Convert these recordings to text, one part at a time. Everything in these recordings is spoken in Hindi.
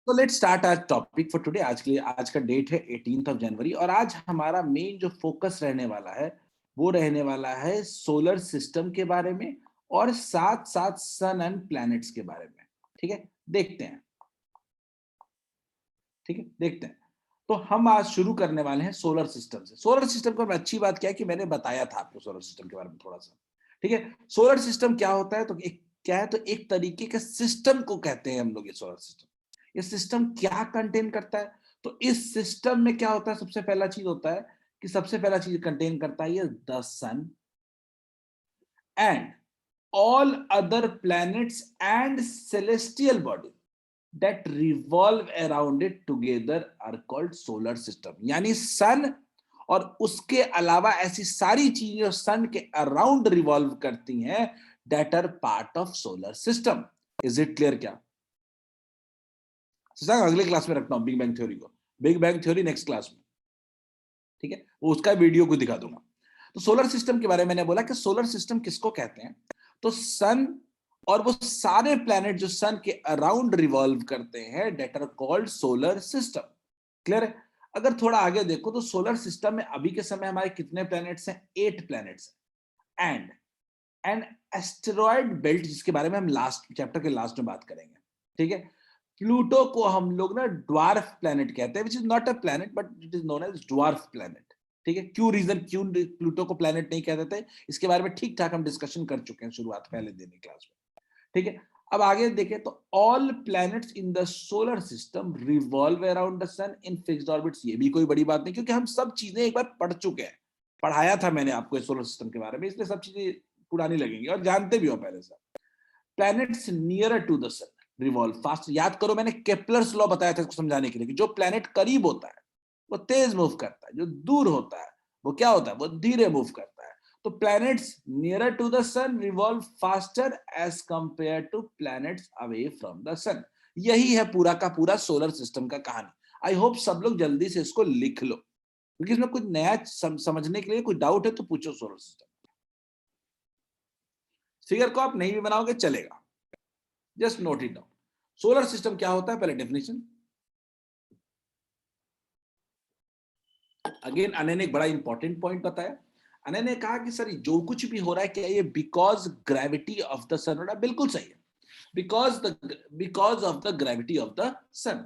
तो लेट्स स्टार्ट आज टॉपिक फॉर टुडे। आज के लिए आज का डेट है 18 जनवरी और आज हमारा मेन जो फोकस रहने वाला है वो रहने वाला है सोलर सिस्टम के बारे में और साथ साथ सन एंड प्लैनेट्स के बारे में। ठीक है, देखते हैं। ठीक है, देखते हैं। तो हम आज शुरू करने वाले हैं सोलर सिस्टम से। सोलर सिस्टम को अच्छी बात क्या है कि मैंने बताया था आपको सोलर सिस्टम के बारे में थोड़ा सा। ठीक है, सोलर सिस्टम क्या होता है, तो एक क्या है, तो एक तरीके के सिस्टम को कहते हैं हम लोग ये सोलर सिस्टम। ये सिस्टम क्या कंटेन करता है, तो इस सिस्टम में क्या होता है, सबसे पहला चीज होता है कि सबसे पहला चीज कंटेन करता है ये the sun and all other planets and celestial body that revolve around it together are called solar system। यानी सन और उसके अलावा ऐसी सारी चीजें जो सन के अराउंड रिवॉल्व करती हैं that are part of solar system। is it clear क्या? अगले क्लास में रखता हूं बिग बैंग थ्योरी को, big bang theory next class में। ठीक है, वो उसका वीडियो को दिखा दूंगा। तो सोलर सिस्टम के बारे में मैंने बोला कि सोलर सिस्टम किसको कहते हैं, तो सन और वो सारे प्लैनेट जो सन के अराउंड रिवॉल्व करते हैं that are called solar system. Clear है? अगर थोड़ा आगे देखो तो सोलर सिस्टम में अभी के समय हमारे कितने प्लैनेट्स हैं? 8 प्लैनेट्स हैं एंड एन एस्टेरॉयड बेल्ट, जिसके बारे में हम लास्ट चैप्टर के लास्ट में बात करेंगे। ठीक है, प्लूटो को हम लोग ना ड्वार्फ प्लैनेट कहते हैं, which is not a planet but it is known as dwarf planet. ठीक है, क्यों रीजन, क्यों प्लूटो को प्लैनेट नहीं कहते थे, इसके बारे में ठीक ठाक हम डिस्कशन कर चुके हैं शुरुआत पहले दिन की क्लास में। ठीक है, अब आगे देखें तो all planets in the solar system revolve around the sun in fixed orbits. ये भी कोई बड़ी बात नहीं, क्योंकि हम सब चीजें एक बार पढ़ चुके हैं, पढ़ाया था मैंने आपको सोलर सिस्टम के बारे में, इसलिए सब चीजें पुरानी लगेंगी और जानते भी हो पहले से। Planets nearer to the sun revolve fast. याद करो, मैंने केपलर्स लॉ बताया था इसको समझाने के लिए कि जो प्लैनेट करीब होता है वो तेज मूव करता है, जो दूर होता है वो क्या होता है, वो धीरे मूव करता है। तो planets nearer to the sun revolve faster as compare to planets away from the sun. यही है पूरा का पूरा सोलर सिस्टम का कहानी। आई होप सब लोग जल्दी से इसको लिख लो, क्योंकि इसमें कुछ नया समझने के लिए कुछ डाउट है तो पूछो। सोलर सिस्टम फिगर को आप नहीं भी बनाओगे चलेगा, just note it down. Solar system क्या होता है, पहले डेफिनेशन। अगेन अनय ने एक बड़ा इंपॉर्टेंट पॉइंट बताया। अनय ने कहा कि सर जो कुछ भी हो रहा है क्या ये because gravity of the sun हो रहा है? बिल्कुल सही है, because of the gravity of the sun.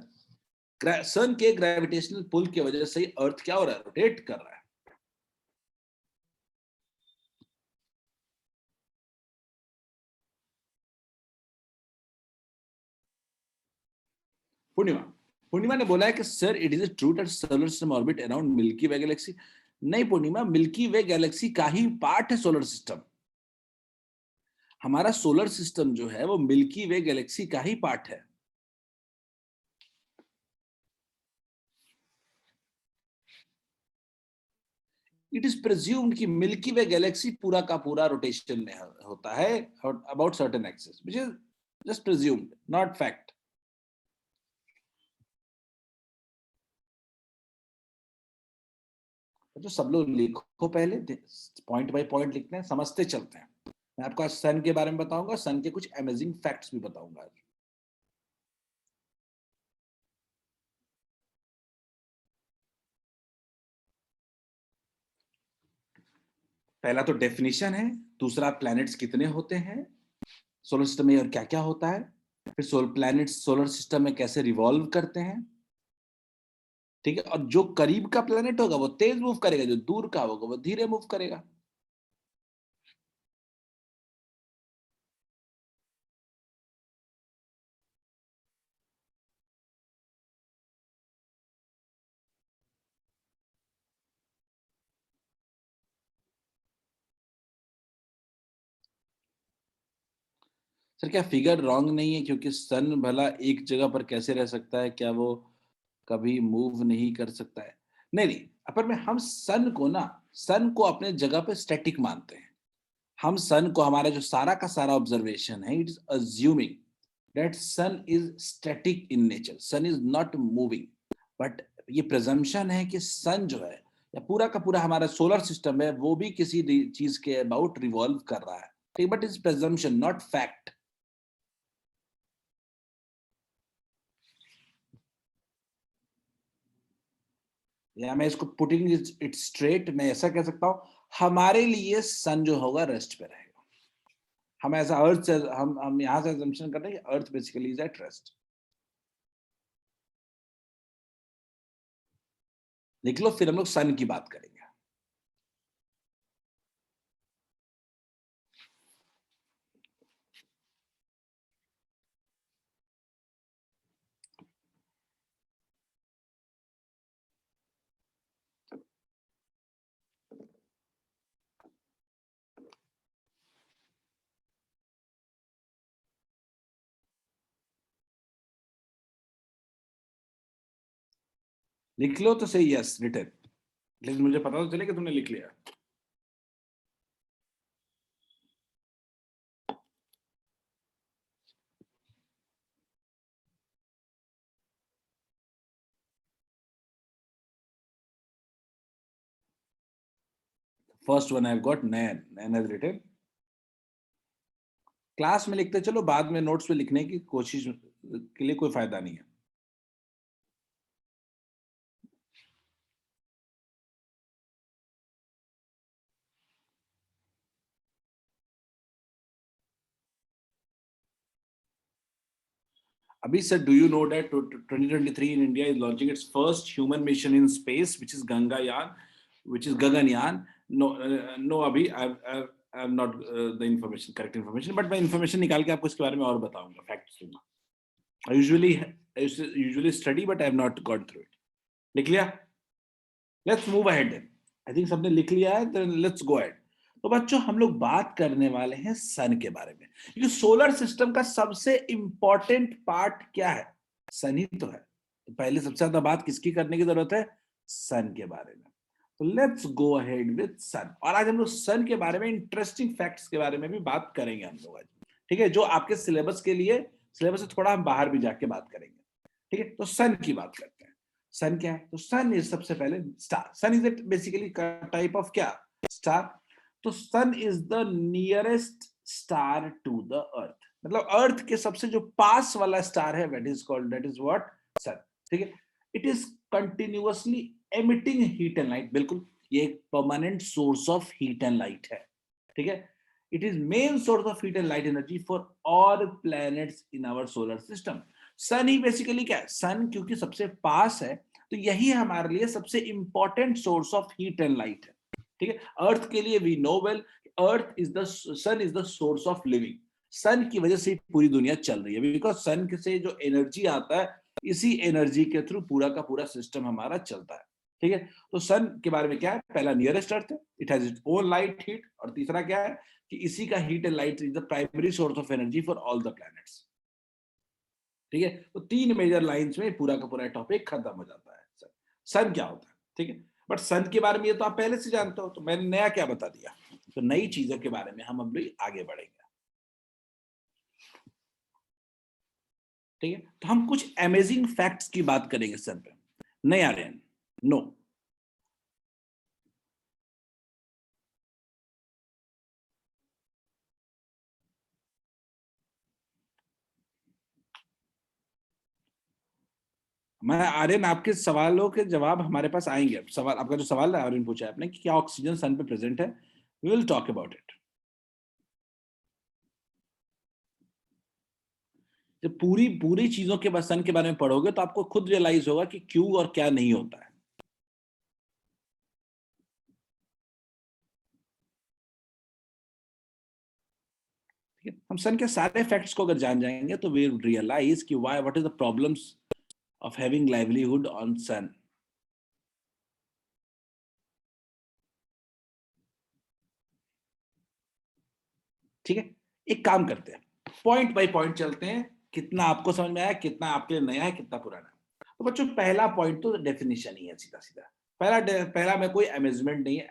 Sun के ग्रेविटेशनल पुल की वजह से अर्थ क्या हो रहा है, रोटेट कर रहा है। पूर्णिमा पूर्णिमा ने बोला है कि sir it is true that solar system orbit around milky way Galaxy. नहीं पूर्णिमा, मिल्की वे गैलेक्सी का ही पार्ट है सोलर सिस्टम। हमारा सोलर सिस्टम जो है वो मिल्की वे गैलेक्सी का ही पार्ट है। इट इज प्रिज्यूम्ड कि मिल्की वे गैलेक्सी पूरा का पूरा रोटेशन में होता है about certain axis, which is just presumed, not fact. तो सब लोग लिखो, पहले पॉइंट बाय पॉइंट लिखते हैं, समझते चलते हैं। मैं आपको आज सन के बारे में बताऊंगा, सन के कुछ अमेजिंग फैक्ट्स भी बताऊंगा आज। पहला तो डेफिनेशन है, दूसरा प्लैनेट्स कितने होते हैं सोलर सिस्टम में और क्या क्या होता है, फिर सोलर प्लैनेट्स सोलर सिस्टम में कैसे रिवॉल्व करते हैं। ठीक है, और जो करीब का प्लैनेट होगा वो तेज मूव करेगा, जो दूर का होगा वो धीरे मूव करेगा। सर क्या फिगर रॉन्ग नहीं है, क्योंकि सन भला एक जगह पर कैसे रह सकता है, क्या वो कभी मूव नहीं कर सकता है? नहीं नहीं, अपर में हम सन को ना, सन को अपने जगह पे स्टैटिक मानते हैं। हम सन को, हमारा जो सारा का सारा ऑब्जर्वेशन है, it is assuming that sun is static in nature, sun is not moving. But ये प्रिजम्पशन है कि सन जो है या पूरा का पूरा हमारा सोलर सिस्टम है वो भी किसी चीज के अबाउट रिवॉल्व कर रहा है। ठीक, but is presumption not fact. या मैं इसको पुटिंग इट स्ट्रेट, मैं ऐसा कह सकता हूं, हमारे लिए सन जो होगा रेस्ट पे रहेगा। हम ऐसा अर्थ से हम यहां से अजम्पशन कर रहे हैं कि अर्थ बेसिकली इज एट रेस्ट। लिख लो, फिर हम लोग सन की बात करेंगे। लिख लो तो सही, यस रिटन, लेकिन मुझे पता तो चले कि तुमने लिख लिया। First one I have got nine, nine has written. Class में लिखते चलो, बाद में नोट्स पे लिखने की कोशिश के लिए कोई फायदा नहीं है। Abhi sir, do you know that 2023 in India is launching its first human mission in space, which is Gangayaan, which is Gaganyaan? No, no, Abhi, I've not the information, correct information, but मैं information निकाल के आपको इसके बारे में और बताऊंगा, facts दूंगा. I usually study, but I have not gone through it. लिख लिया? Let's move ahead then. I think सबने लिख लिया है, then let's go ahead. तो बच्चों, हम लोग बात करने वाले हैं सन के बारे में, क्योंकि सोलर सिस्टम का सबसे इंपॉर्टेंट पार्ट क्या है? सन ही तो है। तो पहले सबसे ज्यादा बात किसकी करने की जरूरत है? सन के बारे में। तो लेट्स गो अहेड विद सन। और आज हम लोग सन के बारे में इंटरेस्टिंग फैक्ट्स के बारे में भी बात करेंगे हम लोग आज, ठीक है, जो आपके सिलेबस के लिए, सिलेबस से थोड़ा हम बाहर भी जाके बात करेंगे, ठीक है। तो सन की बात करते हैं। सन क्या है? तो सन इज सबसे पहले star. Sun is it basically type of क्या? स्टार। तो sun is the nearest star to the earth, मतलब अर्थ के सबसे जो पास वाला स्टार है, that is called, that is what? Sun, ठीक है। It is continuously emitting heat and light, बिल्कुल, ये एक permanent source of heat and light है, ठीक है। It is main source of heat and light energy for all planets in our solar system. Sun ही बेसिकली क्या है? सन क्योंकि सबसे पास है, तो यही हमारे लिए सबसे important source of heat and light है, ठीक है। अर्थ के लिए we know well, earth is the, sun is the source of living. Sun की वजह से पूरी दुनिया चल रही है, बिकॉज सन से जो एनर्जी आता है, इसी एनर्जी के थ्रू पूरा का पूरा सिस्टम हमारा चलता है, ठीक है। तो सन के बारे में क्या है? पहला नियरेस्ट अर्थ है, it has its own light heat, और तीसरा क्या है कि इसी का heat and light is the primary source of energy for all the planets, ठीक है। तो तीन मेजर लाइंस में पूरा का पूरा टॉपिक खत्म हो जाता है। सन क्या होता है, ठीक है। बट सन के बारे में ये तो आप पहले से जानते हो, तो मैंने नया क्या बता दिया? तो नई चीजों के बारे में हम अब आगे बढ़ेंगे, ठीक है। तो हम कुछ अमेजिंग फैक्ट्स की बात करेंगे सन पे। नहीं आ रहे हैं? नो। मैं आर्यन, आपके सवालों के जवाब हमारे पास आएंगे। अब सवाल, आपका जो सवाल है आर्यन पूछा है आपने कि क्या ऑक्सीजन सन पे प्रेजेंट है, we will talk about it. जब पूरी पूरी चीजों के बाद सन के बारे में पढ़ोगे तो आपको खुद रियलाइज होगा कि क्यों और क्या नहीं होता है। ठीक है, हम सन के सारे फैक्ट्स को अगर जान जाएंगे तो वी रियलाइज कि why, what is the problems of having livelihood on sun. ठीक है, एक काम करते हैं, पॉइंट बाय पॉइंट चलते हैं, कितना आपको समझ में आया, कितना आपके लिए नया है, कितना पुराना है। तो बच्चों, पहला पॉइंट तो डेफिनेशन ही है, सीधा सीधा। पहला में कोई अमेजमेंट नहीं है,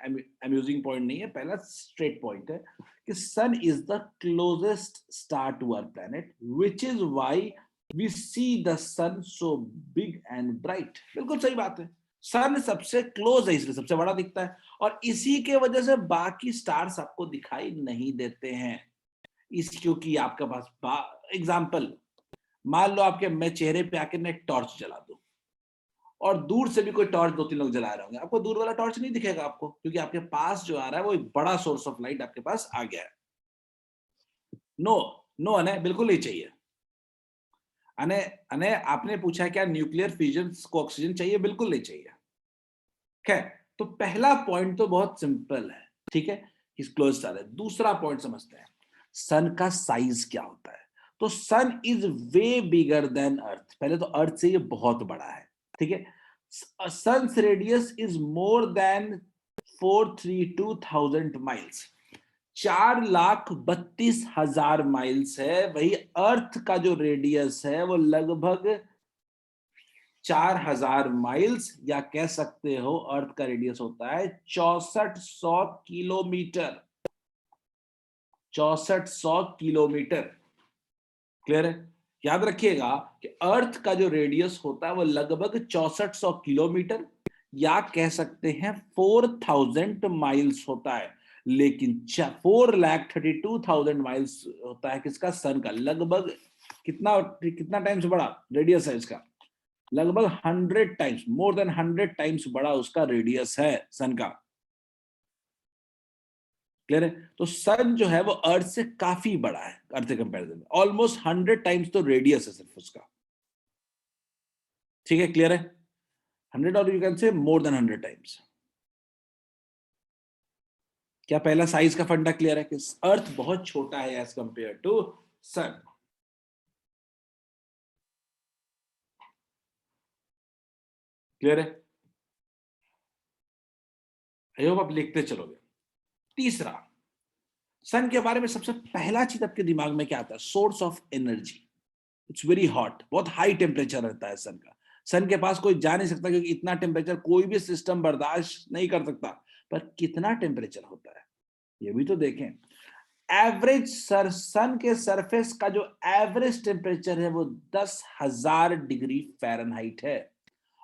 अम्यूजिंग पॉइंट नहीं है, पहला स्ट्रेट पॉइंट है कि sun is the closest star to our planet, which is why we see the sun so big and bright. बिल्कुल सही बात है, सन सबसे क्लोज है इसलिए सबसे बड़ा दिखता है, और इसी के वजह से बाकी स्टार्स आपको दिखाई नहीं देते हैं। इस क्योंकि आपके पास एग्जाम्पल, मान लो आपके मैं चेहरे पे आके मैं टॉर्च जला दूं, और दूर से भी कोई टॉर्च 2-3 लोग जला रहे होंगे, आपको दूर वाला टॉर्च नहीं दिखेगा आपको, क्योंकि आपके पास जो आ रहा है वो एक बड़ा सोर्स ऑफ लाइट आपके पास आ गया है। नो, नो अनय, बिल्कुल नहीं चाहिए। अनय, अनय आपने पूछा क्या न्यूक्लियर फ्यूजन को ऑक्सीजन चाहिए? बिल्कुल नहीं चाहिए। खैर, तो पहला पॉइंट तो बहुत सिंपल है, ठीक है, इस क्लोज है। दूसरा पॉइंट समझते हैं, सन का साइज क्या होता है। तो sun is way bigger than अर्थ। पहले तो अर्थ से ये बहुत बड़ा है, ठीक है। Sun's radius is more than 432,000 miles, 4,32,000 miles है। वही अर्थ का जो रेडियस है वो लगभग 4,000 माइल्स, या कह सकते हो अर्थ का रेडियस होता है 6400 किलोमीटर। 6400 किलोमीटर, क्लियर है। याद रखिएगा कि अर्थ का जो रेडियस होता है वो लगभग 6400 किलोमीटर, या कह सकते हैं 4000 माइल्स होता है। लेकिन 4,32,000 माइल्स होता है किसका? सन का। लगभग कितना कितना टाइम्स बड़ा रेडियस है इसका? लगभग 100 टाइम्स, मोर देन 100 टाइम्स बड़ा उसका रेडियस है सन का। क्लियर है। तो सन जो है वो अर्थ से काफी बड़ा है, अर्थ के कंपैरिजन में ऑलमोस्ट 100 टाइम्स तो रेडियस है सिर्फ उसका, ठीक है, क्लियर है। 100 और you can say more than 100 times. क्या पहला साइज का फंडा क्लियर है कि अर्थ बहुत छोटा है as compare to sun. Clear है। आई होप आप लिखते चलोगे। तीसरा, सन के बारे में सबसे पहला चीज आपके दिमाग में क्या आता है? Source of energy. It's very hot, बहुत हाई टेम्परेचर रहता है सन का। सन के पास कोई जा नहीं सकता, क्योंकि इतना टेम्परेचर कोई भी सिस्टम बर्दाश्त नहीं कर सकता। पर कितना टेम्परेचर होता है ये भी तो देखें। एवरेज सन के सरफेस का जो एवरेज टेम्परेचर है वो 10,000 डिग्री फ़ारेनहाइट है,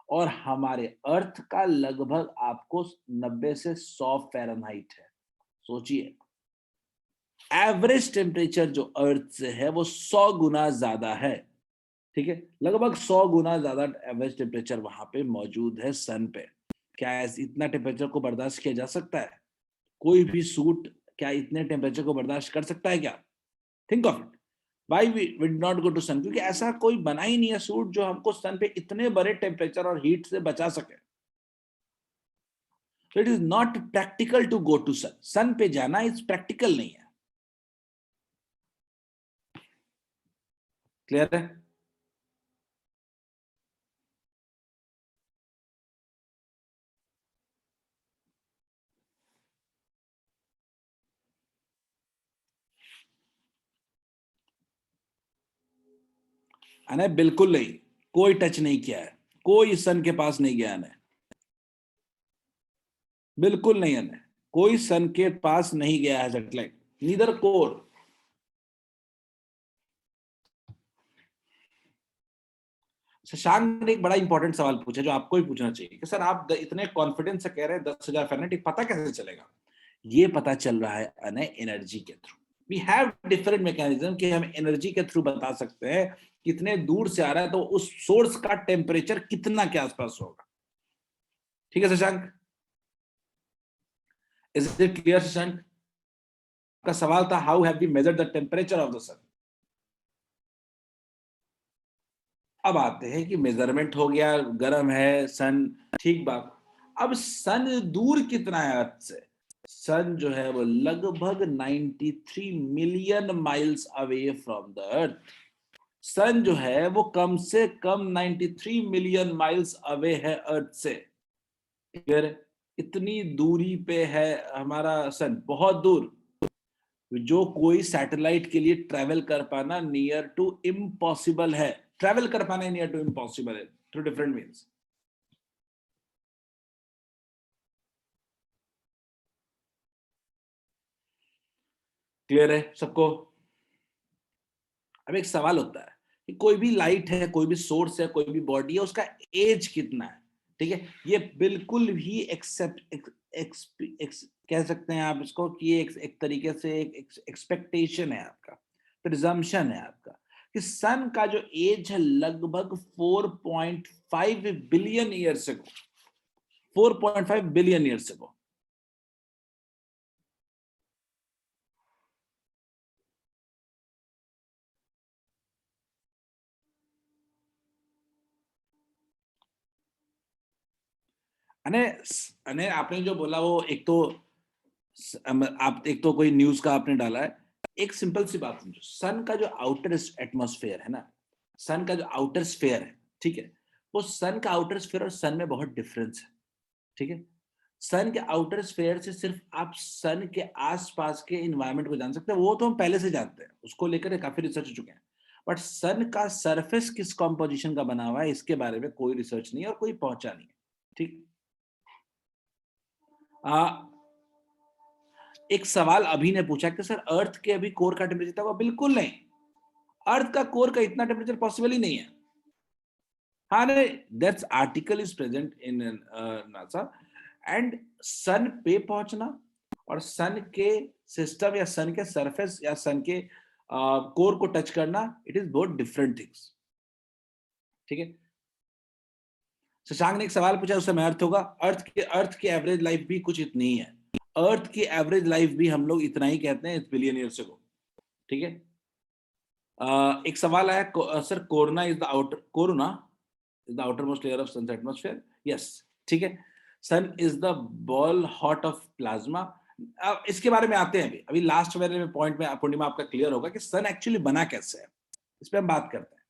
और हमारे अर्थ का लगभग आपको 90 से 100 फ़ारेनहाइट है। सोचिए, एवरेज टेम्परेचर जो अर्थ से है वो 100 गुना ज्यादा है, ठीक है। लगभग 100 गुना ज्यादा एवरेज टेम्परेचर वहां पे मौजूद है सन पे। क्या इतना टेम्परेचर को बर्दाश्त किया जा सकता है? कोई भी सूट क्या इतने टेम्परेचर को बर्दाश्त कर सकता है क्या? Think of it. Why we did not go to sun? क्योंकि ऐसा कोई बना ही नहीं है सूट जो हमको सन पे इतने बड़े टेम्परेचर और हीट से बचा सके। So it is not practical to go to sun. सन पे जाना इस प्रैक्टिकल नहीं है। क्लियर है। अने बिल्कुल नहीं, कोई टच नहीं किया है, कोई सन के पास नहीं गया है, बिल्कुल नहीं है, कोई सन के पास नहीं गया है सैटेलाइट, नीदर कोर। शशांक ने एक बड़ा इंपॉर्टेंट सवाल पूछा जो आपको ही पूछना चाहिए कि सर आप इतने कॉन्फिडेंस से कह रहे हैं 10,000 फ़ारेनहाइट, पता कैसे चलेगा? ये पता चल रहा है अने एनर्जी के through. We have different mechanism कि हम एनर्जी के थ्रू बता सकते हैं कितने दूर से आ रहा है, तो उस सोर्स का टेम्परेचर कितना के आसपास होगा। ठीक है Shashank, is it clear Shashank? का सवाल था how have we measured the temperature of the sun. अब आते हैं कि मेजरमेंट हो गया, गर्म है सन, ठीक बात। अब सन दूर कितना है अर्थ से? सन जो है वो लगभग 93 million miles away from the earth. Sun जो है वो कम से कम 93 मिलियन माइल्स अवे है अर्थ से। क्लियर? इतनी दूरी पे है हमारा सन, बहुत दूर, जो कोई सैटेलाइट के लिए ट्रैवल कर पाना नियर टू इम्पॉसिबल है। ट्रैवल कर पाना नियर टू इम्पॉसिबल है थ्रू डिफरेंट मीन्स। क्लियर है सबको? अब एक सवाल होता है कि कोई भी लाइट है, कोई भी सोर्स है, कोई भी बॉडी है, उसका एज कितना है? ठीक है, ये बिल्कुल भी कह सकते हैं आप इसको कि एक तरीके से एक एक्सपेक्टेशन है आपका, प्रिजम्पशन है आपका कि सन का जो एज है लगभग 4.5 billion years ago, 4.5 billion years ago. अने अने आपने जो बोला वो एक तो आप एक तो कोई न्यूज का आपने डाला है, एक सिंपल सी बात समझो, सन का जो आउटर एटमॉस्फेयर है ना, सन का जो आउटर स्फेयर है, ठीक है, वो सन का आउटर स्फेयर और सन में बहुत डिफरेंस है, ठीक है। सन के आउटर स्फेयर से सिर्फ आप सन के आसपास के इन्वायरमेंट को जान सकते हैं, वो तो हम पहले से जानते हैं, उसको लेकर काफी रिसर्च हो चुके हैं। बट सन का सरफेस किस कॉम्पोजिशन का बना हुआ है, इसके बारे में कोई रिसर्च नहीं है और कोई पहुंचा नहीं है, ठीक। एक सवाल अभी ने पूछा कि सर अर्थ के अभी कोर का टेम्परेचर होगा, बिल्कुल नहीं। अर्थ का कोर का इतना टेम्परेचर पॉसिबल ही नहीं है। हाँ नहीं, that's article is present in NASA. And sun पे पहुंचना और सन के सिस्टम या सन के सरफेस या सन के कोर को टच करना, इट इज बहुत डिफरेंट थिंग्स, ठीक है। शशांक ने एक सवाल पूछा, उससे मैं अर्थ होगा, अर्थ की एवरेज लाइफ भी कुछ इतनी ही है। अर्थ की एवरेज लाइफ भी हम लोग इतना ही कहते हैं, बिलियन ईयर से को, ठीक है। एक सवाल आया, sir corona is the outer, corona is the outer most layer of sun's atmosphere, yes, ठीक है। Sun is the ball hot of plasma. अब इसके बारे में आते हैं, अभी लास्ट वाले में पॉइंट में पूर्णिमा आपका क्लियर होगा कि सन एक्चुअली बना कैसे है, इस पे हम बात करते हैं।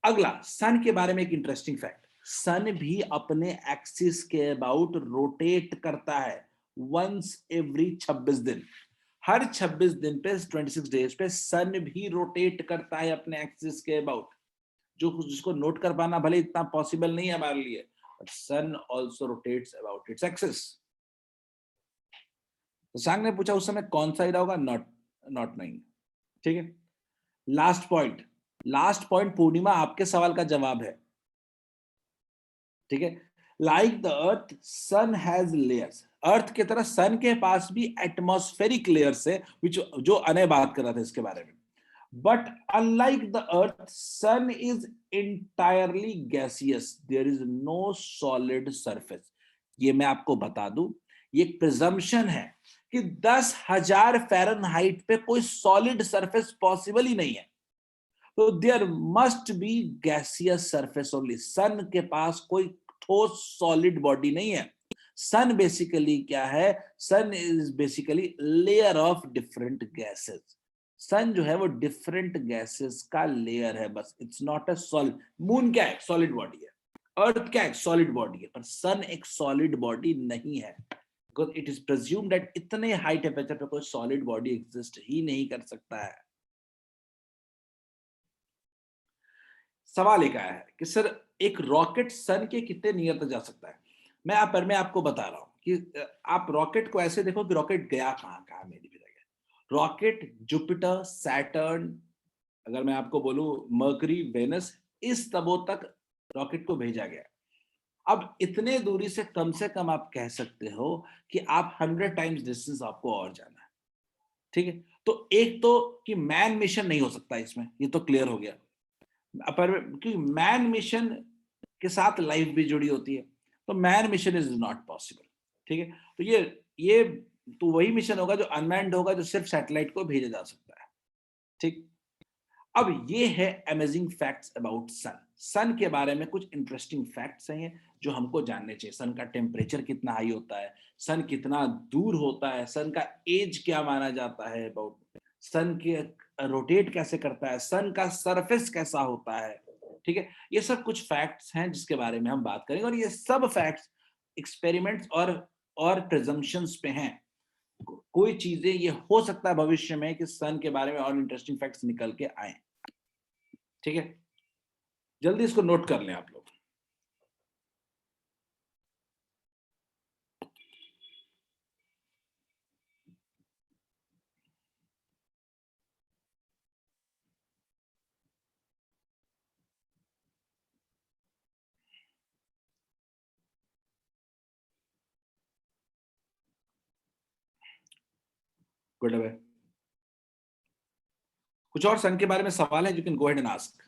अगला, सन के बारे में एक इंटरेस्टिंग फैक्ट, सन भी अपने एक्सिस के अबाउट रोटेट करता है वंस एवरी 26 दिन। हर 26 दिन पे, 26 डेज पे सन भी रोटेट करता है अपने एक्सिस के अबाउट, जो जिसको नोट कर पाना भले इतना पॉसिबल नहीं है हमारे लिए, but sun also rotates about its axis. तो सांग ने पूछा उस समय कौन सा इरा होगा, नॉट नॉट नाइन, ठीक है। Last point, last point Purnima आपके सवाल का जवाब है, ठीक है। Like the earth sun has layers, earth की तरह सन के पास भी एटमॉस्फेरिक लेयर्स है, जो अनय बात कर रहा था इसके बारे में। But unlike the Earth, Sun is entirely gaseous. There is no solid surface. ये मैं आपको बता दूं, ये एक प्रिजम्पशन है कि 10,000 फ़ारेनहाइट पे कोई सॉलिड सरफेस पॉसिबल ही नहीं है। तो there must be gaseous surface only. Sun के पास कोई ठोस सॉलिड बॉडी नहीं है। सन बेसिकली क्या है, sun is basically layer of different gases. Sun जो है वो डिफरेंट गैसेस का लेयर है बस, it's not a solid. Moon क्या है, सॉलिड बॉडी है। अर्थ क्या है, सॉलिड बॉडी है, पर सन एक सॉलिड बॉडी नहीं है, बिकॉज इट इज प्रेज्यूम्ड दैट इतने हाई टेम्परेचर पे कोई सॉलिड बॉडी एग्जिस्ट ही नहीं कर सकता है। सवाल एक आया है कि सर एक रॉकेट सन के कितने नियर तक जा सकता है। मैं आपको बता रहा हूं कि आप रॉकेट को ऐसे देखो कि रॉकेट गया कहां कहां, मेरी भी जगह रॉकेट जुपिटर, सैटर्न, अगर मैं आपको बोलूं मर्करी, वेनस, इस तबों तक रॉकेट को भेजा गया। अब इतने दूरी से कम आप कह सकते हो कि आप 100 टाइम्स डिस्टेंस आपको और जाना है, ठीक है। तो एक तो कि मैन मिशन नहीं हो सकता इसमें, ये तो क्लियर हो गया। पर क्योंकि मैन मिशन के साथ लाइफ भी जुड़ी होती है, तो man mission is not possible, ठीक है। तो ये तो वही मिशन होगा जो अनमैन्ड होगा, जो सिर्फ सैटेलाइट को भेजा जा सकता है, ठीक। अब ये है amazing facts about sun. Sun के बारे में कुछ इंटरेस्टिंग फैक्ट्स हैं जो हमको जानने चाहिए। सन का टेम्परेचर कितना हाई होता है, सन कितना दूर होता है, सन का एज क्या माना जाता है अबाउट, सन के रोटेट कैसे करता है, सन का सरफेस कैसा होता है, ठीक है। ये सब कुछ फैक्ट्स हैं जिसके बारे में हम बात करेंगे, और ये सब फैक्ट्स एक्सपेरिमेंट्स और प्रिजम्पशंस पे हैं। कोई चीजें ये हो सकता है भविष्य में कि सन के बारे में और इंटरेस्टिंग फैक्ट्स निकल के आए, ठीक है। जल्दी इसको नोट कर लें आप लोग। Good away. कुछ और सन के बारे में सवाल है? You can go ahead and ask.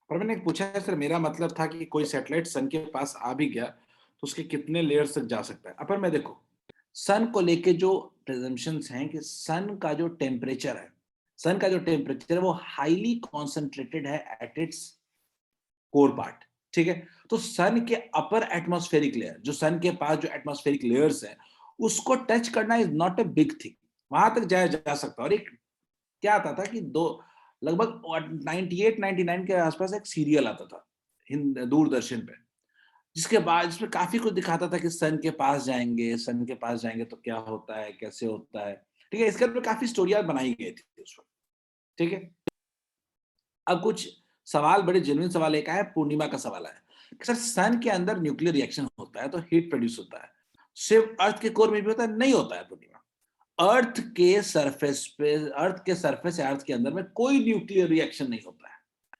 पर मैंने पूछा है सर, मेरा मतलब था कि कोई सैटेलाइट सन के पास आ भी गया तो उसके कितने लेयर्स तक जा सकता है। अपन में देखो, सन को लेके जो प्रिजम्पशंस हैं कि सन का जो टेम्परेचर है, सन का जो टेम्परेचर है वो हाईली कॉन्सेंट्रेटेड है एट इट्स कोर पार्ट, ठीक है। तो सन के अपर एटमॉस्फेरिक लेयर, जो सन के पास जो एटमॉस्फेरिक लेयर्स है, उसको टच करना is not a big thing, वहां तक जाया जा सकता है। और एक क्या आता था कि दो लगभग 98 99 के आसपास एक सीरियल आता था हिंद दूरदर्शन पे, जिसके बाद जिसमें काफी कुछ दिखाता था कि सन के पास जाएंगे, सन के पास जाएंगे तो क्या होता है, कैसे होता है, ठीक है। इसके ऊपर काफी स्टोरियां बनाई गई थी उस वक्त, ठीक है। अब कुछ सवाल, बड़े जेन्युइन सवाल एक है, पूर्णिमा का सवाल है कि सर सन के अंदर न्यूक्लियर रिएक्शन होता है तो हीट प्रोड्यूस होता है, सिर्फ अर्थ के कोर में भी होता है? नहीं होता है पूर्णिमा। अर्थ के सरफेस पे, अर्थ के सरफेस या अर्थ के अंदर में कोई न्यूक्लियर रिएक्शन नहीं होता है,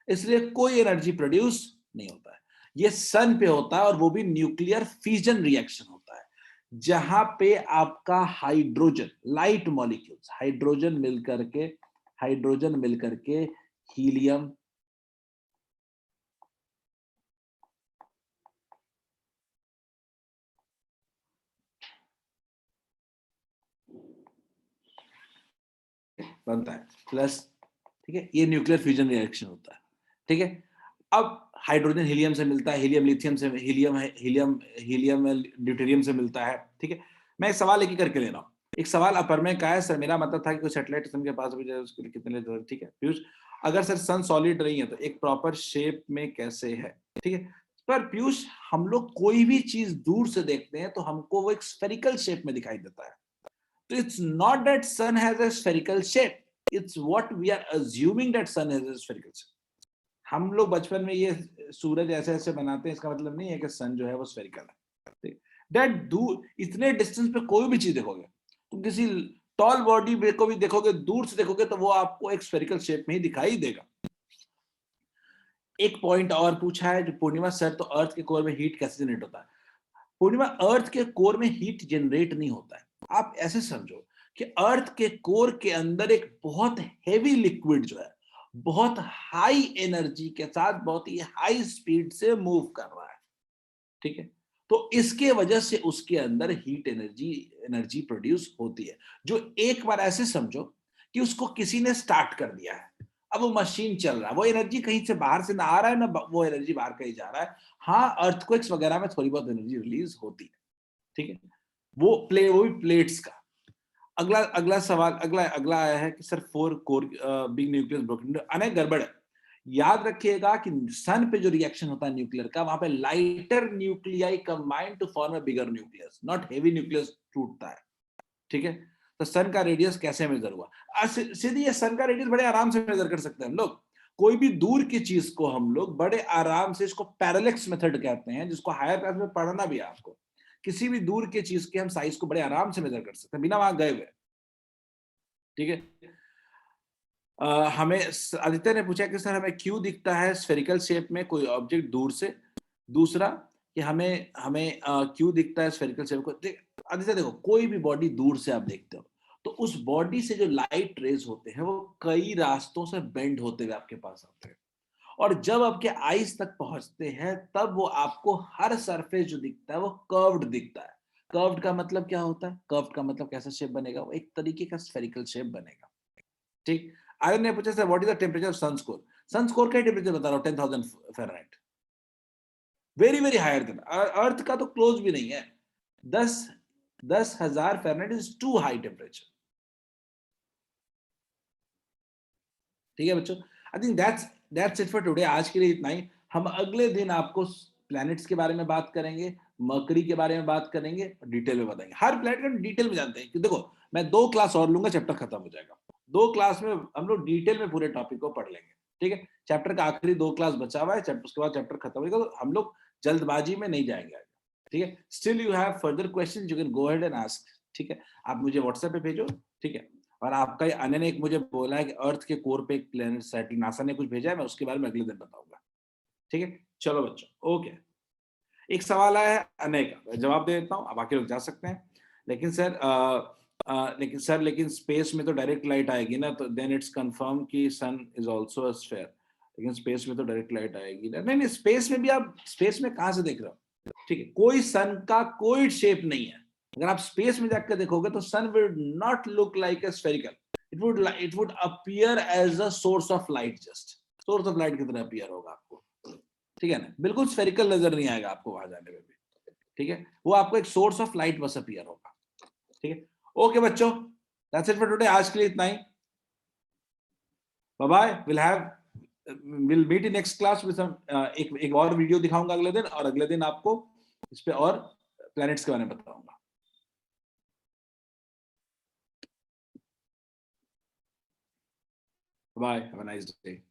इसलिए कोई एनर्जी प्रोड्यूस नहीं होता है। ये सन पे होता है और वो भी न्यूक्लियर फिजन रिएक्शन होता है, जहां पे आपका हाइड्रोजन, लाइट मॉलिक्यूल्स, हाइड्रोजन मिलकर के हीलियम, बनता है प्लस, ठीक है। ये न्यूक्लियर फ्यूजन रिएक्शन होता है, ठीक है। अब हाइड्रोजन हीलियम से मिलता है, हीलियम लिथियम से, हीलियम ड्यूटेरियम से मिलता है, ठीक है। मैं एक सवाल एक ही करके ले रहा हूँ। एक सवाल अपर में का है सर, मेरा मतलब था कि कोई सैटेलाइट सन के पास भी जाए उसके लिए कितने लेयर, ठीक है पीयूष। अगर सर सन सॉलिड नहीं है तो एक प्रॉपर शेप में कैसे है, ठीक है। पर पीयूष, हम लोग कोई भी चीज दूर से देखते हैं तो हमको वो एक स्फेरिकल शेप में दिखाई देता है। So it's not that sun has a spherical shape. It's what we are assuming that sun has a spherical shape. हम लोग बचपन में ये सूरज ऐसे ऐसे बनाते हैं, इसका मतलब नहीं है कि सन जो है वो स्फेरिकल है। दैट दूर इतने डिस्टेंस पे कोई भी चीज देखोगे, तुम किसी टॉल बॉडी को भी देखोगे, दूर से देखोगे तो वो आपको एक स्फेरिकल शेप में ही दिखाई देगा। एक पॉइंट और पूछा है जो पूर्णिमा सर, तो अर्थ के कोर में हीट कैसे जनरेट होता है? पूर्णिमा, अर्थ के कोर में हीट जनरेट नहीं होता है। आप ऐसे समझो कि अर्थ के कोर के अंदर एक बहुत हेवी लिक्विड जो है, बहुत हाई एनर्जी के साथ बहुत ही हाई स्पीड से मूव कर रहा है, ठीक है। तो इसके वजह से उसके अंदर हीट एनर्जी एनर्जी प्रोड्यूस होती है, जो एक बार ऐसे समझो कि उसको किसी ने स्टार्ट कर दिया है, अब वो मशीन चल रहा है, वो एनर्जी कहीं से बाहर से ना आ रहा है ना वो एनर्जी बाहर कहीं जा रहा है। हाँ, अर्थक्वेक्स वगैरह में थोड़ी बहुत एनर्जी रिलीज होती है, ठीक है। वो भी प्लेट्स का। अगला अगला सवाल, अगला अगला आया है कि sir four core big nucleus broken, अनेक गड़बड़ है। याद रखिएगा कि सन पे जो रिएक्शन होता है न्यूक्लियर का, वहां पे lighter nuclei combine to form a bigger nucleus, not heavy nucleus टूटता है, ठीक है। तो सन का रेडियस कैसे मेजर हुआ? सीधी ये सन का रेडियस बड़े आराम से मेजर कर सकते हैं हम लोग। कोई भी दूर की चीज को हम लोग बड़े आराम से, इसको पैरेलेक्स मेथड कहते हैं, जिसको हायर क्लास में पढ़ना भी है आपको। किसी भी दूर की चीज के हम साइज को बड़े आराम से मेजर कर सकते हैं बिना वहां गए हुए, ठीक है। हमें आदित्य ने पूछा कि सर हमें क्यों दिखता है स्फेरिकल शेप में कोई ऑब्जेक्ट दूर से। दूसरा कि हमें हमें क्यों दिखता है स्फेरिकल शेप को। आदित्य देखो, कोई भी बॉडी दूर से आप देखते हो तो उस बॉडी से जो लाइट रेज होते हैं वो कई रास्तों से बेंड होते हुए आपके पास आते हैं, और जब आपके आईज तक पहुंचते हैं तब वो आपको हर सरफेस जो दिखता है वो कर्व्ड दिखता है। कर्व्ड का मतलब क्या होता है? कर्व्ड का मतलब कैसा शेप बनेगा? वो एक तरीके का स्फेरिकल शेप बनेगा, ठीक। आर्यन ने पूछा sir what is the temperature of sun's core? Sun's core का टेम्परेचर बता रहा हूं, 10,000 Fahrenheit, very very higher than earth का तो क्लोज भी नहीं है। 10,000 Fahrenheit is too high temperature, ठीक है बच्चों। I think that's it for today. आज के लिए इतना ही। हम अगले दिन आपको प्लैनेट्स के बारे में बात करेंगे, मरकरी के बारे में बात करेंगे, डिटेल में बताएंगे। हर प्लैनेट का डिटेल में जानते हैं कि देखो, मैं 2 क्लास और लूंगा, चैप्टर खत्म हो जाएगा। 2 क्लास में हम लोग डिटेल में पूरे टॉपिक को पढ़ लेंगे, ठीक है, चैप्टर का आखिरी 2 क्लास बचा हुआ है, चैप्टर उसके बाद चैप्टर खत्म होगा, तो हम लोग जल्दबाजी में नहीं जाएंगे आगे, ठीक है। Still you have further question, you can go ahead and ask, ठीक है। आप मुझे व्हाट्सएप पे भेजो, ठीक है। और आपका अनय ने एक मुझे बोला है कि अर्थ के कोर पे एक प्लेनेट सैटेलाइट नासा ने कुछ भेजा है, मैं उसके बारे में अगले दिन बताऊंगा, ठीक है। चलो बच्चों, ओके। एक सवाल आया है अनय का, मैं जवाब दे देता हूँ, अब बाकी लोग जा सकते हैं। लेकिन सर लेकिन स्पेस में तो डायरेक्ट लाइट आएगी ना, तो देन इट्स कंफर्म कि sun is also a sphere. लेकिन स्पेस में तो डायरेक्ट लाइट आएगी ना। नहीं नहीं, स्पेस में भी आप स्पेस में कहां से देख रहे हो, ठीक है। कोई सन का कोई शेप नहीं है। अगर आप स्पेस में जाकर देखोगे तो sun will not look like a spherical, it would appear as a source of light, just source of light की तरह अपीयर होगा आपको, ठीक है ना। बिल्कुल स्फेरिकल नजर नहीं आएगा आपको वहां जाने में भी, ठीक है। वो आपको एक सोर्स ऑफ लाइट बस अपीयर होगा, ठीक है। ओके बच्चों, दैट्स इट फॉर टुडे, आज के लिए इतना ही। Bye bye, will meet in next class with some, एक और वीडियो दिखाऊंगा अगले दिन, और अगले दिन आपको इस पे और प्लैनेट्स के बारे में बताऊंगा। Bye, have a nice day.